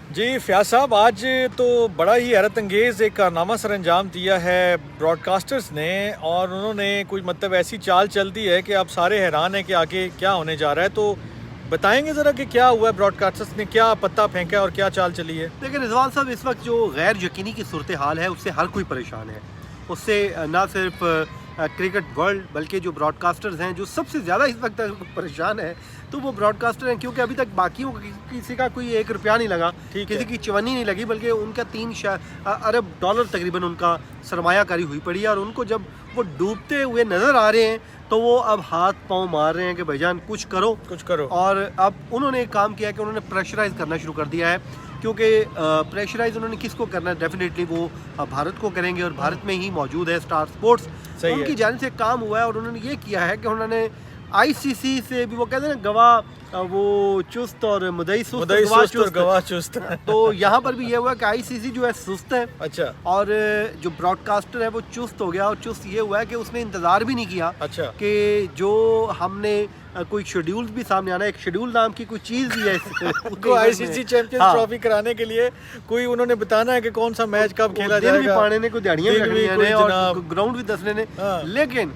जी फ़याज़ साहब, आज तो बड़ा ही हैरत अंगेज़ एक कारनामा सर अंजाम दिया है ब्रॉडकास्टर्स ने, और उन्होंने कोई मतलब ऐसी चाल चल दी है कि आप सारे हैरान हैं कि आगे क्या होने जा रहा है। तो बताएंगे ज़रा कि क्या हुआ है, ब्रॉडकास्टर्स ने क्या पत्ता फेंका है और क्या चाल चली है। देखिए रिजवान साहब, इस वक्त जो गैर यकीनी की सूरत हाल है उससे हर कोई परेशान है। उससे ना सिर्फ क्रिकेट वर्ल्ड बल्कि जो ब्रॉडकास्टर्स हैं, जो सबसे ज़्यादा इस वक्त परेशान है तो वो ब्रॉडकास्टर हैं, क्योंकि अभी तक बाकियों को किसी का कोई ₹1 नहीं लगा, किसी की चवन्नी नहीं लगी, बल्कि उनका 3 अरब डॉलर तकरीबन उनका सरमायाकारी हुई पड़ी है। और उनको जब वो डूबते हुए नज़र आ रहे हैं तो वो अब हाथ पाँव मार रहे हैं कि भाईजान कुछ करो कुछ करो। और अब उन्होंने एक काम किया कि उन्होंने प्रेशराइज़ करना शुरू कर दिया है, क्योंकि प्रेशराइज उन्होंने किसको करना है, डेफिनेटली वो भारत को करेंगे। और भारत में ही मौजूद है स्टार स्पोर्ट्स, उनकी जानिब से काम हुआ है। और उन्होंने ये किया है कि उन्होंने आईसीसी से भी, वो कहते हैं ना गवाह वो चुस्त और मुदई सुस्त गवाह चुस्त तो यहाँ पर भी ये हुआ कि आईसीसी जो है सुस्त है। अच्छा। और जो ब्रॉडकास्टर है वो चुस्त हो गया। और चुस्त ये हुआ है कि उसने इंतज़ार भी नहीं किया अच्छा कि जो हमने कोई शेड्यूल भी सामने आना है, एक शेड्यूल नाम की कोई चीज़ भी है उसको आईसीसी चैंपियंस ट्रॉफी कराने के लिए कोई उन्होंने बताना है कि कौन सा मैच कब खेला जाएगा। दिन भी पाने ने, कोई दिहाड़ियाँ भी रखनी है और ग्राउंड भी दसने ने। लेकिन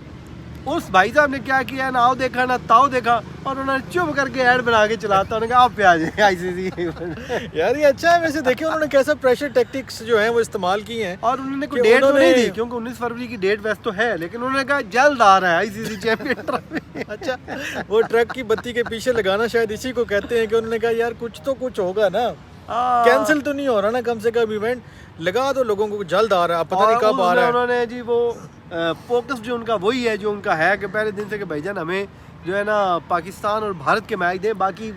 उस भाई साहब ने क्या किया, ना आओ देखा ना ताओ देखा, और उन्होंने चुप करके ऐड बना के चलाता। उन्होंने कहा आप पे आ जाए आईसीसी। यार ये अच्छा है वैसे। देखिए उन्होंने कैसा प्रेशर टैक्टिक्स जो है वो इस्तेमाल की हैं। और उन्होंने कोई डेट तो नहीं दी, क्योंकि 19 फरवरी की डेट वैसे तो है, लेकिन उन्होंने कहा जल्द आ रहा है आईसीसी चैंपियन ट्रॉफी। अच्छा, वो ट्रक की बत्ती के पीछे लगाना शायद इसी को कहते हैं कि उन्होंने कहा यार कुछ तो कुछ होगा ना, कैंसिल तो नहीं हो रहा ना, कम से कम इवेंट लगा दो लोगों को, जल्द आ रहा है, पता नहीं कब आ रहा है। उन्होंने जी वो फोकस जो उनका वही है जो उनका है कि पहले दिन से कि भाईजान हमें जो है ना पाकिस्तान और भारत के मैच दें, बाकी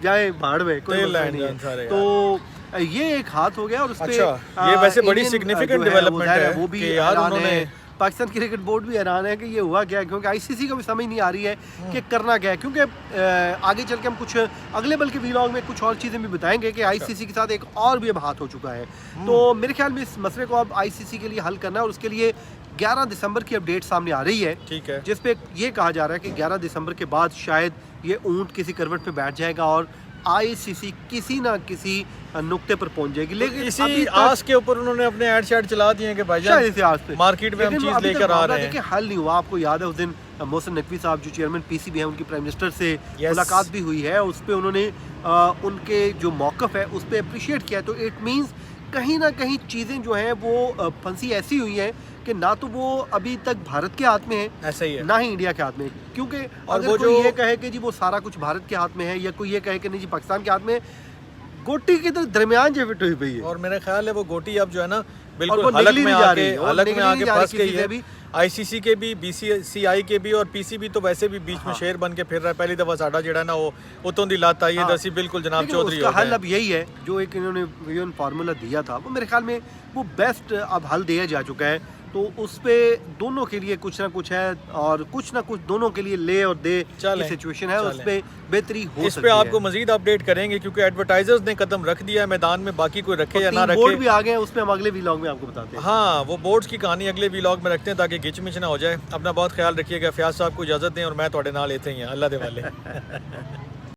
जाए भाड़ में, कोई नहीं है। तो ये एक हाथ हो गया। और उसपे ये वैसे बड़ी सिग्निफिकेंट डेवलपमेंट है वो भी यार। उन्होंने पाकिस्तान क्रिकेट बोर्ड भी हैरान है कि ये हुआ क्या है, क्योंकि आईसीसी को भी समझ नहीं आ रही है कि करना क्या है। क्योंकि आगे चल के हम कुछ अगले बल्कि वीलॉग में कुछ और चीज़ें भी बताएंगे कि आईसीसी के साथ एक और भी अब हाथ हो चुका है। तो मेरे ख्याल में इस मसले को अब आईसीसी के लिए हल करना है, और उसके लिए 11 दिसंबर की अपडेट सामने आ रही है। ठीक है, जिसपे ये कहा जा रहा है कि 11 दिसंबर के बाद शायद ये ऊंट किसी करवट पे बैठ जाएगा और आईसीसी किसी ना किसी नुक्ते पर पहुंच जाएगी। लेकिन इसी आस के ऊपर उन्होंने अपने ऐड शैड चला दिए हैं कि भाईजान इसी आस पे मार्केट में हम चीज लेकर आ रहे हैं। देखिए हल नहीं हुआ। आपको याद है उस दिन मोहसिन नकवी साहब जो चेयरमैन पीसीबी है, उनकी प्राइम मिनिस्टर से मुलाकात भी हुई है। उस पर उन्होंने उनके जो मौक़िफ़ है उस पर अप्रिशिएट किया। तो इट मीन्स कहीं ना कहीं चीज़ें जो हैं वो फंसी ऐसी हुई हैं कि ना तो वो अभी तक भारत के हाथ में है, ऐसा ही है, ना ही इंडिया के हाथ में। क्योंकि अगर वो कोई ये कहे कि जी वो सारा कुछ भारत के हाथ में है, या कोई ये कहे कि नहीं जी पाकिस्तान के हाथ में, गोटी के दरमियान जो फिट हुई पई है। और मेरा ख्याल है वो गोटी अब जो है ना बिल्कुल हलक में आके फंस गई है। आईसीसी के भी, बीसीसीआई के भी, और पीसीबी तो वैसे भी बीच में शेर बन के फिर रहा है। पहली दफा साडा जेड़ा ना वो उतों दी लात आई है दसी बिल्कुल जनाब चौधरी। उसका हल अब यही है जो एक इन्होंने फार्मूला दिया था, वो मेरे ख्याल में वो बेस्ट अब हल दिया जा चुका है। तो उस पे दोनों के लिए कुछ ना कुछ है, और कुछ ना कुछ दोनों के लिए ले और दे की सिचुएशन है। उस पे बेहतरी हो सकती है। इस पे आपको मजीद अपडेट करेंगे, क्योंकि एडवर्टाइजर्स ने कदम रख दिया है मैदान में, बाकी कोई रखे या ना रखे। बोर्ड भी आ गए हैं, उस पे हम अगले व्लॉग में आपको बताते हैं। हाँ, वो बोर्ड्स की कहानी अगले व्लॉग में रखते हैं ताकि गिचमिच ना हो जाए। अपना बहुत ख्याल रखिएगा। फ़याज़ साहब को इजाज़त दें, और मैं थोड़े नाल लेते ही हैं। अल्लाह दे वाले।